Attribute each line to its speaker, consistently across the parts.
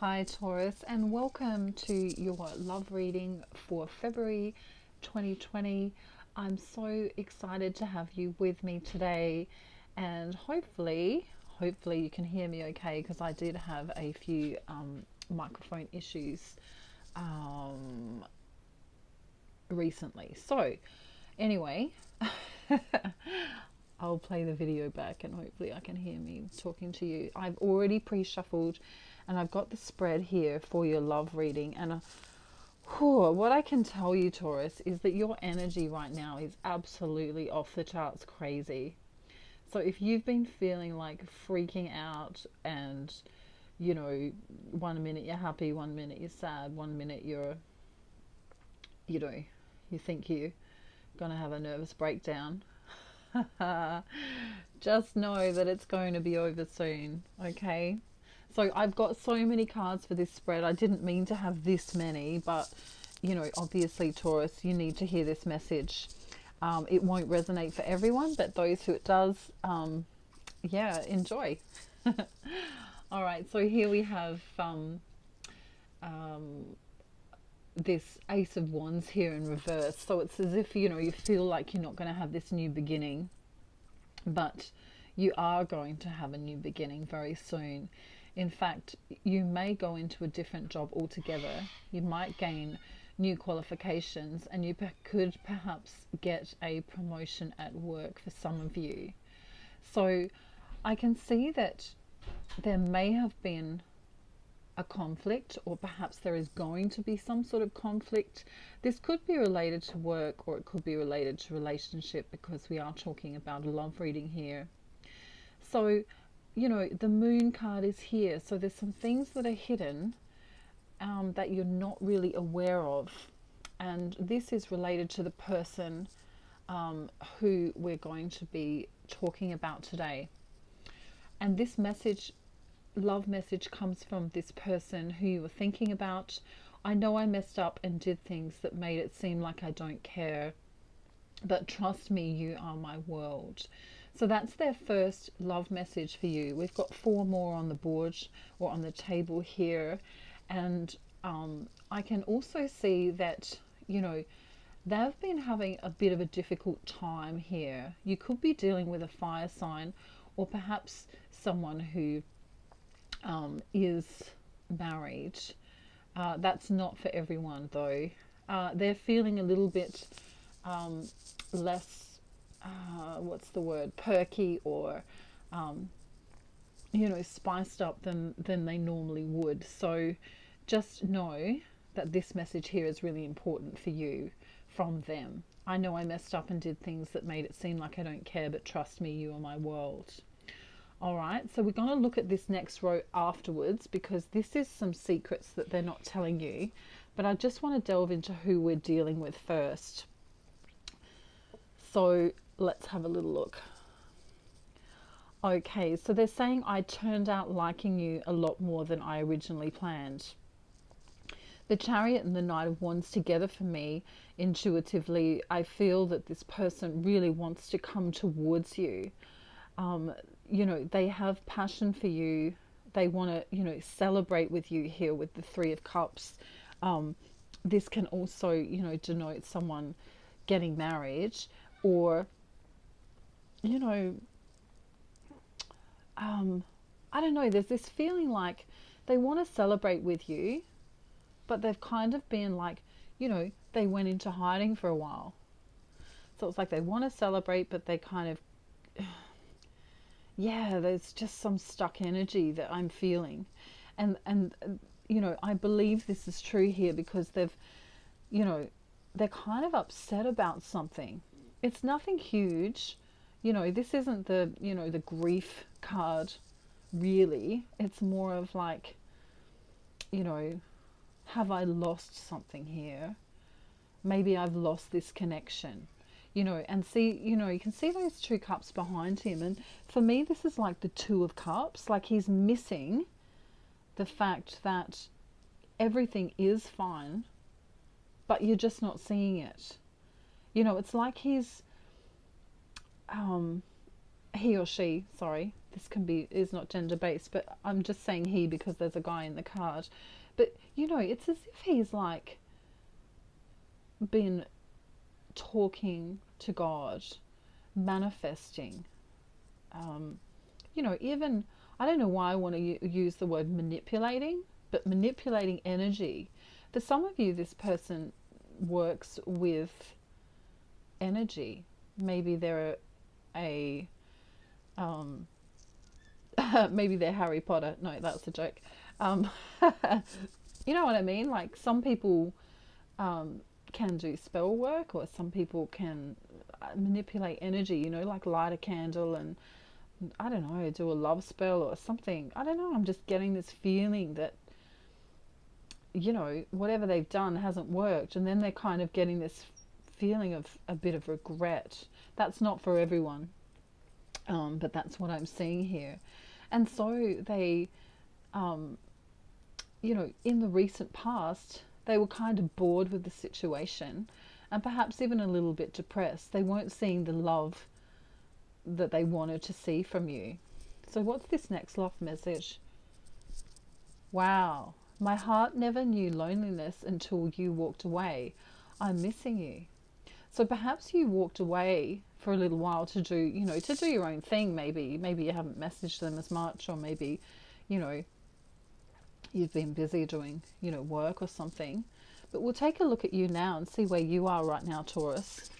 Speaker 1: Hi, Taurus, and welcome to your love reading for February 2020. I'm so excited to have you with me today, and hopefully you can hear me okay because I did have a few microphone issues um, recently. So, anyway, I'll play the video back and hopefully I can hear me talking to you. I've already pre-shuffled and I've got the spread here for your love reading. And what I can tell you, Taurus, is that your energy right now is absolutely off the charts crazy. So if you've been feeling like freaking out and, you know, 1 minute you're happy, 1 minute you're sad, 1 minute you think you're going to have a nervous breakdown, just know that it's going to be over soon, okay? So I've got so many cards for this spread. I didn't mean to have this many, but obviously, Taurus, you need to hear this message. It won't resonate for everyone, but those who it does, yeah, enjoy. All right, so here we have this Ace of Wands here in reverse. So it's as if, you feel like you're not going to have this new beginning, but you are going to have a new beginning very soon. In fact, you may go into a different job altogether. You might gain new qualifications and you could perhaps get a promotion at work for some of you. So I can see that there may have been a conflict, or perhaps there is going to be some sort of conflict. This could be related to work or it could be related to relationship, because we are talking about a love reading here. So, the moon card is here. So there's some things that are hidden that you're not really aware of. And this is related to the person who we're going to be talking about today. And this love message comes from this person who you were thinking about. I know I messed up and did things that made it seem like I don't care, but trust me, you are my world. So that's their first love message for you. We've got 4 more on the board or on the table here. And I can also see that, they've been having a bit of a difficult time here. You could be dealing with a fire sign, or perhaps someone who is married. That's not for everyone, though. They're feeling a little bit less, what's the word, perky, or spiced up than they normally would. So just know that this message here is really important for you from them. I know I messed up and did things that made it seem like I don't care, but trust me, you are my world. All right, so we're going to look at this next row afterwards, because this is some secrets that they're not telling you. But I just want to delve into who we're dealing with first. So let's have a little look. Okay, so they're saying I turned out liking you a lot more than I originally planned. The Chariot and the Knight of Wands together, for me, intuitively, I feel that this person really wants to come towards you. They have passion for you. They want to, celebrate with you here with the 3 of Cups. This can also, denote someone getting married, or, I don't know, there's this feeling like they want to celebrate with you, but they've kind of been like, they went into hiding for a while. So it's like they want to celebrate, but they kind of, yeah, there's just some stuck energy that I'm feeling. And I believe this is true here because they're kind of upset about something. It's nothing huge. This isn't the grief card, really. It's more of like, have I lost something here? Maybe I've lost this connection. And see, you can see those 2 cups behind him. And for me, this is like the 2 of Cups. Like he's missing the fact that everything is fine, but you're just not seeing it. It's like he's he or she, sorry, this can be, is not gender based, but I'm just saying he because there's a guy in the card. But you know, it's as if he's like been talking to God, manifesting. You know, even, I don't know why I want to use the word manipulating, but manipulating energy. For some of you, this person works with energy. Maybe they're a maybe they're Harry Potter. No, that's a joke. Um, you know what I mean? Like some people can do spell work, or some people can manipulate energy, you know, like light a candle and, I don't know, do a love spell or something. I don't know. I'm just getting this feeling that, you know, whatever they've done hasn't worked. And then they're kind of getting this feeling of a bit of regret. That's not for everyone, but that's what I'm seeing here. And so they, you know, in the recent past, they were kind of bored with the situation and perhaps even a little bit depressed. They weren't seeing the love that they wanted to see from you. So what's this next love message? Wow. My heart never knew loneliness until you walked away. I'm missing you. So perhaps you walked away for a little while to do, you know, to do your own thing. Maybe you haven't messaged them as much, or maybe, you know, you've been busy doing, you know, work or something. But we'll take a look at you now and see where you are right now, Taurus.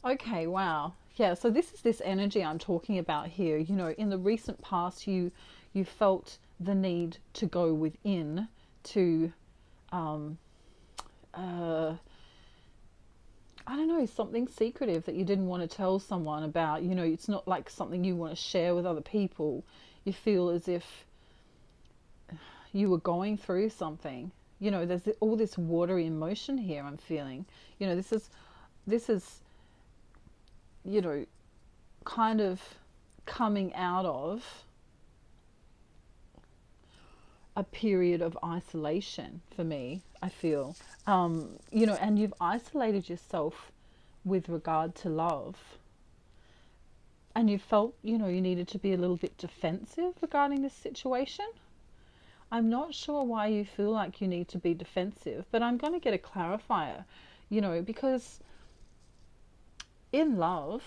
Speaker 1: Okay, wow. Yeah, so this is this energy I'm talking about here. You know, in the recent past, you felt the need to go within to, I don't know, something secretive that you didn't want to tell someone about. You know, it's not like something you want to share with other people. You feel as if you were going through something. You know, there's all this watery emotion here I'm feeling. You know, this is, you know, kind of coming out of a period of isolation for me, I feel. You know, and you've isolated yourself with regard to love. And you felt, you know, you needed to be a little bit defensive regarding this situation. I'm not sure why you feel like you need to be defensive, but I'm going to get a clarifier, you know, because in love,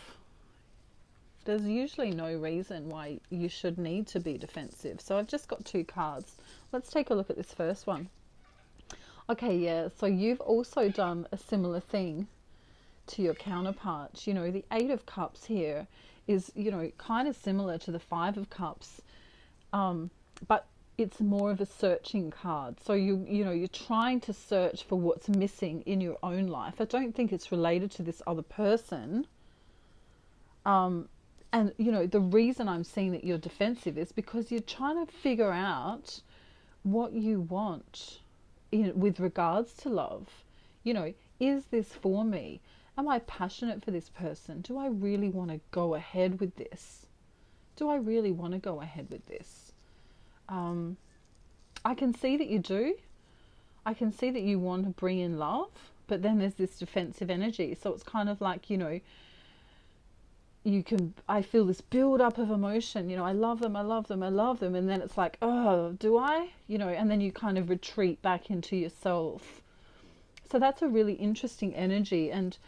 Speaker 1: there's usually no reason why you should need to be defensive. So I've just got two cards. Let's take a look at this first one. Okay, yeah, so you've also done a similar thing to your counterpart. You know, the Eight of Cups here is, you know, kind of similar to the Five of Cups, but it's more of a searching card. So you know, you're trying to search for what's missing in your own life. I don't think it's related to this other person. And you know, the reason I'm seeing that you're defensive is because you're trying to figure out what you want with regards to love. You know, is this for me? Am I passionate for this person? Do I really want to go ahead with this? Do I really want to go ahead with this? I can see that you do. I can see that you want to bring in love, but then there's this defensive energy. So it's kind of like, you know, I feel this build up of emotion, you know, I love them, I love them, I love them. And then it's like, oh, do I? You know, and then you kind of retreat back into yourself. So that's a really interesting energy. And,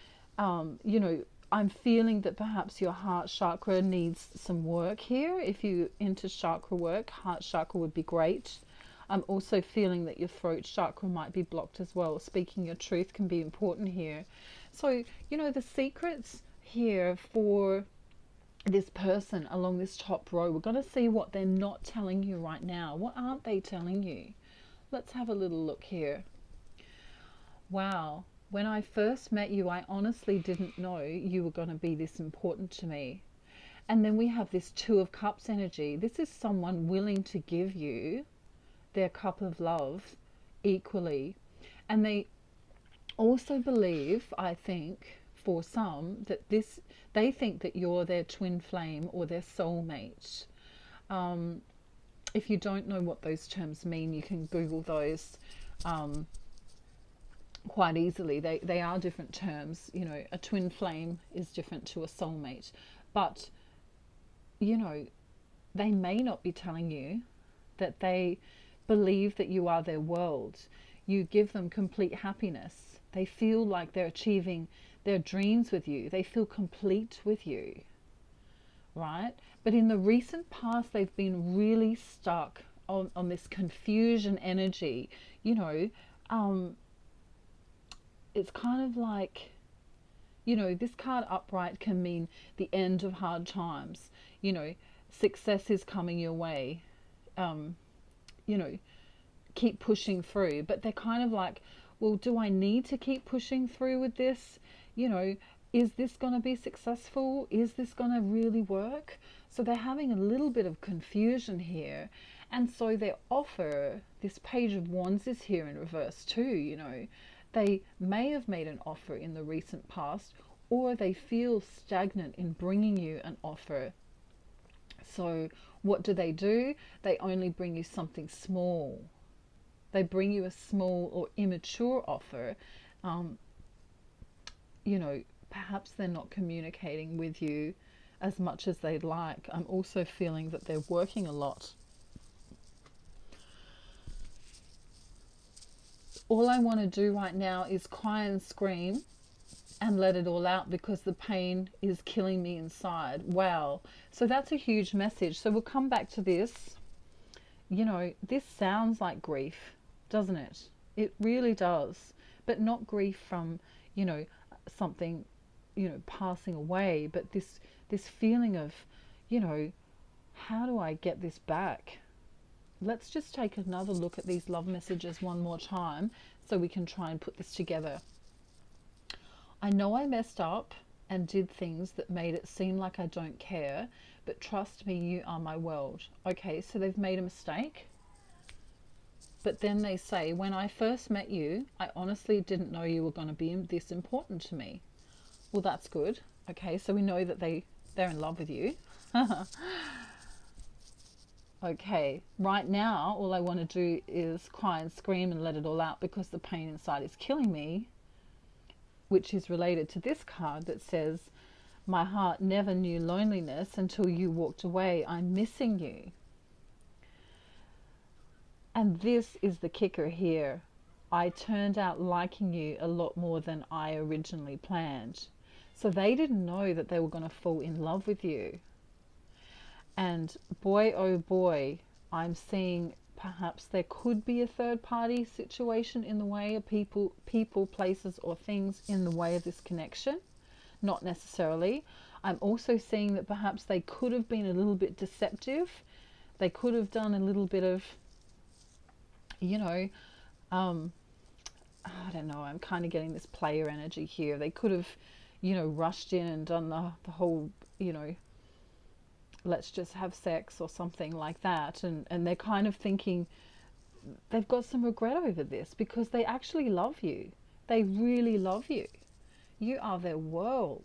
Speaker 1: you know, I'm feeling that perhaps your heart chakra needs some work here. If you're into chakra work, heart chakra would be great. I'm also feeling that your throat chakra might be blocked as well. Speaking your truth can be important here. So, you know, the secrets here for this person along this top row, we're going to see what they're not telling you right now. What aren't they telling you? Let's have a little look here. Wow. When I first met you, I honestly didn't know you were going to be this important to me. And then we have this Two of Cups energy. This is someone willing to give you their cup of love equally. And they also believe, I think, for some, that they think that you're their twin flame or their soulmate. If you don't know what those terms mean, you can Google those quite easily. They are different terms. You know, a twin flame is different to a soulmate, but you know, they may not be telling you that they believe that you are their world. You give them complete happiness. They feel like they're achieving their dreams with you. They feel complete with you, right? But in the recent past, they've been really stuck on this confusion energy. You know, it's kind of like, you know, this card upright can mean the end of hard times. You know, success is coming your way. You know, keep pushing through. But they're kind of like, well, do I need to keep pushing through with this? You know, is this going to be successful? Is this going to really work? So they're having a little bit of confusion here. And so their offer, this Page of Wands is here in reverse too, you know. They may have made an offer in the recent past, or they feel stagnant in bringing you an offer. So what do? They only bring you something small. They bring you a small or immature offer. You know, perhaps they're not communicating with you as much as they'd like. I'm also feeling that they're working a lot. All I want to do right now is cry and scream and let it all out because the pain is killing me inside. Wow. So that's a huge message. So we'll come back to this. You know, this sounds like grief, doesn't it? It really does. But not grief from, you know, something, you know, passing away, but this feeling of, you know, how do I get this back? Let's just take another look at these love messages one more time so we can try and put this together. I know I messed up and did things that made it seem like I don't care, but trust me, you are my world. Okay, so they've made a mistake. But then they say, when I first met you, I honestly didn't know you were going to be this important to me. Well, that's good. Okay, so we know that they're in love with you. Okay, right now, all I want to do is cry and scream and let it all out because the pain inside is killing me, which is related to this card that says, my heart never knew loneliness until you walked away. I'm missing you. And this is the kicker here. I turned out liking you a lot more than I originally planned. So they didn't know that they were going to fall in love with you. And boy, oh boy, I'm seeing perhaps there could be a third party situation in the way of people, places, or things in the way of this connection. Not necessarily. I'm also seeing that perhaps they could have been a little bit deceptive. They could have done a little bit of, you know, I don't know, I'm kind of getting this player energy here. They could have, you know, rushed in and done the whole, you know, let's just have sex or something like that. And they're kind of thinking they've got some regret over this because they actually love you. They really love you. You are their world.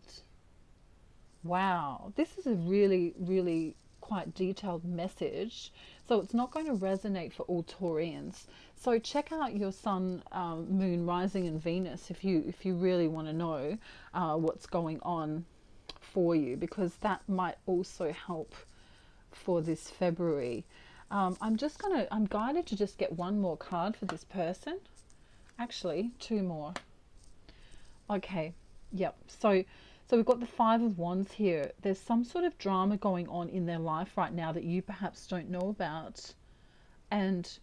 Speaker 1: Wow. This is a really, really quite detailed message. So it's not going to resonate for all Taurians. So check out your Sun, Moon, Rising and Venus if you really want to know what's going on for you, because that might also help for this February. I'm guided to just get one more card for this person. Actually, two more. Okay, yep. So we've got the Five of Wands here. There's some sort of drama going on in their life right now that you perhaps don't know about. And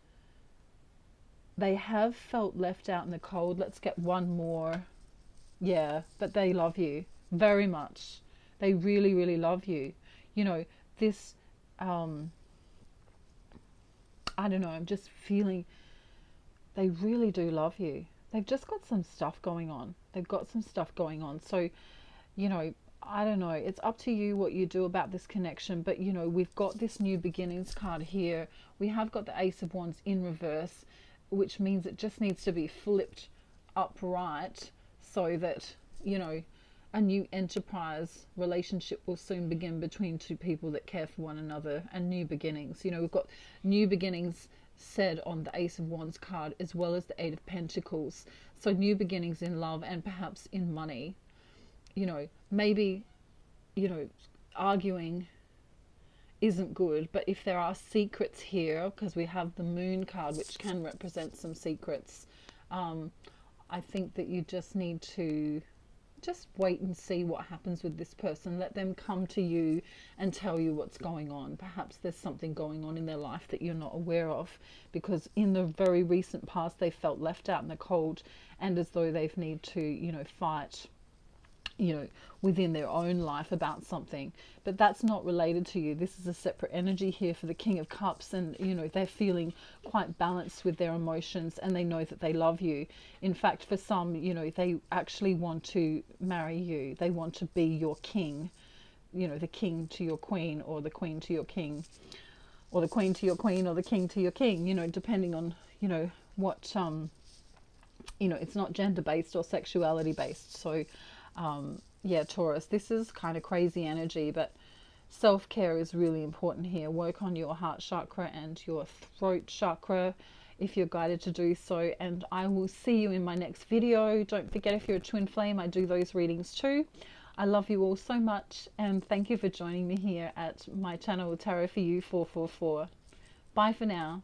Speaker 1: they have felt left out in the cold. Let's get one more. Yeah, but they love you very much. They really, really love you. You know, this, I don't know, I'm just feeling they really do love you. They've just got some stuff going on. They've got some stuff going on. So, you know, I don't know. It's up to you what you do about this connection. But, you know, we've got this new beginnings card here. We have got the Ace of Wands in reverse, which means it just needs to be flipped upright so that, you know, a new enterprise relationship will soon begin between two people that care for one another, and new beginnings. You know, we've got new beginnings said on the Ace of Wands card, as well as the Eight of Pentacles. So new beginnings in love and perhaps in money. You know, maybe, you know, arguing isn't good. But if there are secrets here, because we have the moon card, which can represent some secrets, I think that you just need to just wait and see what happens with this person. Let them come to you and tell you what's going on. Perhaps there's something going on in their life that you're not aware of, because in the very recent past they felt left out in the cold, and as though they've need to, you know, fight, you know, within their own life about something. But that's not related to you. This is a separate energy here for the King of Cups, and you know, they're feeling quite balanced with their emotions, and they know that they love you. In fact, for some, you know, they actually want to marry you. They want to be your king, you know, the king to your queen, or the queen to your king, or the queen to your queen, or the king to your king, you know, depending on, you know, what you know, it's not gender based or sexuality based. So yeah, Taurus, this is kind of crazy energy, but self-care is really important here. Work on your heart chakra and your throat chakra if you're guided to do so, and I will see you in my next video. Don't forget, if you're a twin flame, I do those readings too. I love you all so much, and thank you for joining me here at my channel, Tarot for You 444. Bye for now.